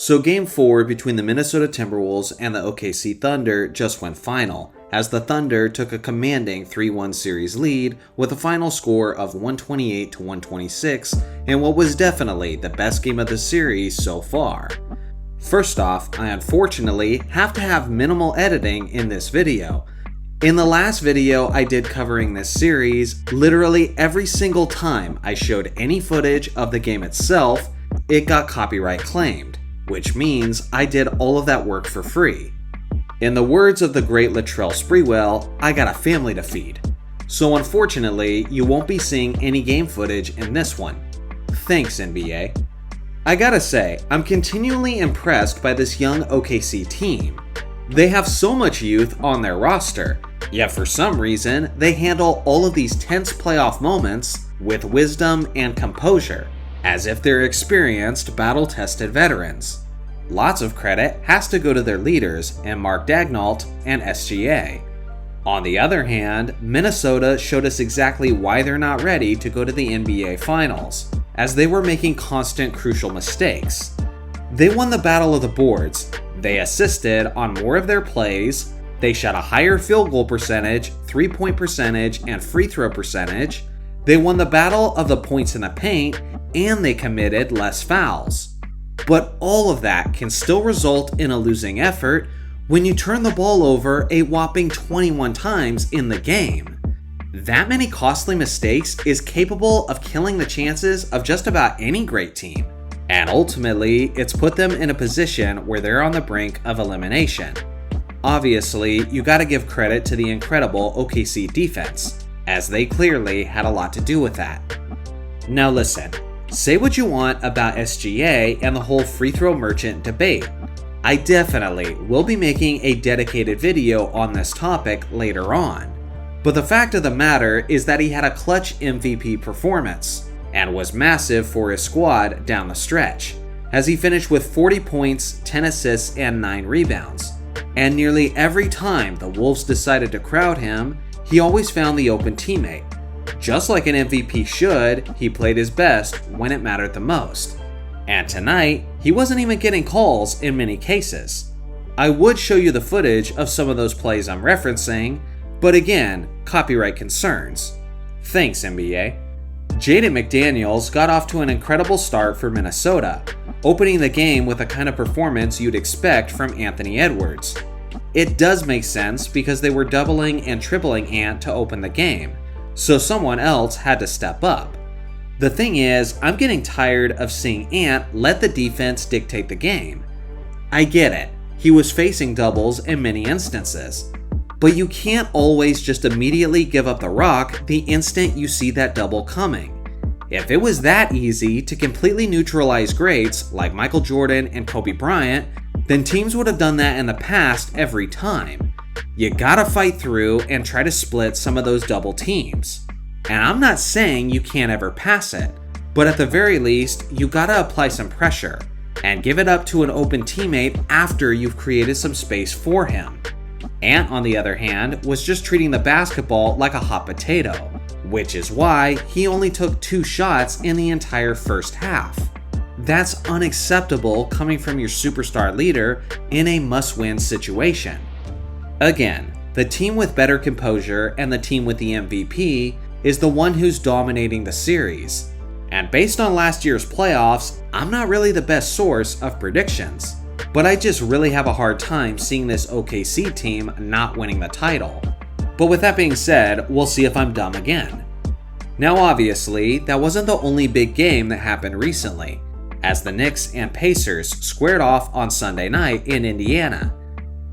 So Game 4 between the Minnesota Timberwolves and the OKC Thunder just went final, as the Thunder took a commanding 3-1 series lead with a final score of 128-126 in what was definitely the best game of the series so far. First off, I unfortunately have to have minimal editing in this video. In the last video I did covering this series, literally every single time I showed any footage of the game itself, it got copyright claimed, which means I did all of that work for free. In the words of the great Latrell Sprewell, I got a family to feed. So unfortunately, you won't be seeing any game footage in this one. Thanks, NBA. I gotta say, I'm continually impressed by this young OKC team. They have so much youth on their roster, yet for some reason, they handle all of these tense playoff moments with wisdom and composure, as if they're experienced, battle-tested veterans. Lots of credit has to go to their leaders in Mark Daigneault and SGA. On the other hand, Minnesota showed us exactly why they're not ready to go to the NBA Finals, as they were making constant crucial mistakes. They won the battle of the boards, they assisted on more of their plays, they shot a higher field goal percentage, 3-point percentage, and free throw percentage, they won the battle of the points in the paint, and they committed less fouls. But all of that can still result in a losing effort when you turn the ball over a whopping 21 times in the game. That many costly mistakes is capable of killing the chances of just about any great team, and ultimately, it's put them in a position where they're on the brink of elimination. Obviously, you gotta give credit to the incredible OKC defense, as they clearly had a lot to do with that. Now listen, say what you want about SGA and the whole free throw merchant debate. I definitely will be making a dedicated video on this topic later on. But the fact of the matter is that he had a clutch MVP performance, and was massive for his squad down the stretch, as he finished with 40 points, 10 assists, and 9 rebounds. And nearly every time the Wolves decided to crowd him, he always found the open teammate. Just like an MVP should, he played his best when it mattered the most. And tonight, he wasn't even getting calls in many cases. I would show you the footage of some of those plays I'm referencing, but again, copyright concerns. Thanks, NBA. Jaden McDaniels got off to an incredible start for Minnesota, opening the game with the kind of performance you'd expect from Anthony Edwards. It does make sense because they were doubling and tripling Ant to open the game, so someone else had to step up. The thing is, I'm getting tired of seeing Ant let the defense dictate the game. I get it, he was facing doubles in many instances, but you can't always just immediately give up the rock the instant you see that double coming. If it was that easy to completely neutralize greats like Michael Jordan and Kobe Bryant, then teams would have done that in the past every time. You gotta fight through and try to split some of those double teams. And I'm not saying you can't ever pass it, but at the very least, you gotta apply some pressure and give it up to an open teammate after you've created some space for him. Ant, on the other hand, was just treating the basketball like a hot potato, which is why he only took 2 shots in the entire first half. That's unacceptable coming from your superstar leader in a must-win situation. Again, the team with better composure and the team with the MVP is the one who's dominating the series. And based on last year's playoffs, I'm not really the best source of predictions, but I just really have a hard time seeing this OKC team not winning the title. But with that being said, we'll see if I'm dumb again. Now obviously, that wasn't the only big game that happened recently, as the Knicks and Pacers squared off on Sunday night in Indiana.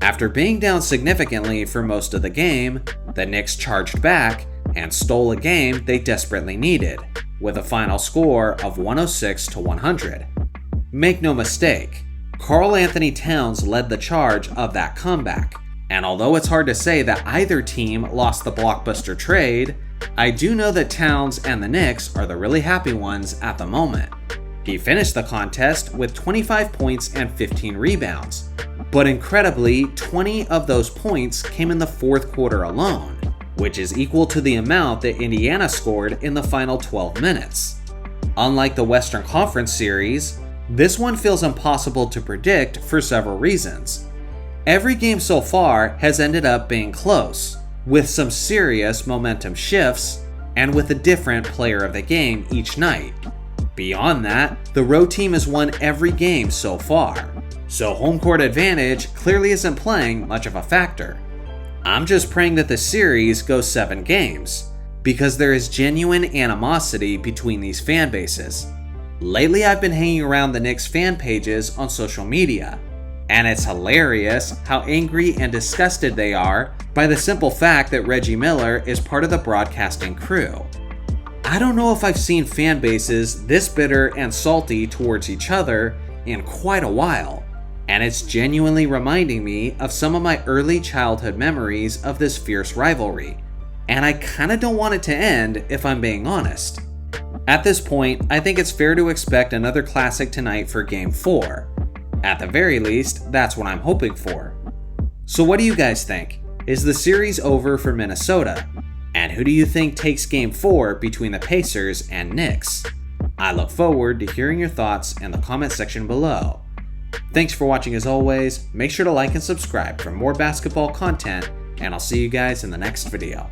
After being down significantly for most of the game, the Knicks charged back and stole a game they desperately needed, with a final score of 106-100. Make no mistake, Karl Anthony Towns led the charge of that comeback, and although it's hard to say that either team lost the blockbuster trade, I do know that Towns and the Knicks are the really happy ones at the moment. He finished the contest with 25 points and 15 rebounds, but incredibly, 20 of those points came in the fourth quarter alone, which is equal to the amount that Indiana scored in the final 12 minutes. Unlike the Western Conference series, This one feels impossible to predict for several reasons. Every game so far has ended up being close, with some serious momentum shifts, and with a different player of the game each night. Beyond that, the road team has won every game so far, so home court advantage clearly isn't playing much of a factor. I'm just praying that the series goes 7 games, because there is genuine animosity between these fan bases. Lately I've been hanging around the Knicks fan pages on social media, and it's hilarious how angry and disgusted they are by the simple fact that Reggie Miller is part of the broadcasting crew. I don't know if I've seen fan bases this bitter and salty towards each other in quite a while, and it's genuinely reminding me of some of my early childhood memories of this fierce rivalry, and I kinda don't want it to end if I'm being honest. At this point, I think it's fair to expect another classic tonight for Game 4. At the very least, that's what I'm hoping for. So what do you guys think? Is the series over for Minnesota? And who do you think takes Game 4 between the Pacers and Knicks? I look forward to hearing your thoughts in the comment section below. Thanks for watching as always, make sure to like and subscribe for more basketball content, and I'll see you guys in the next video.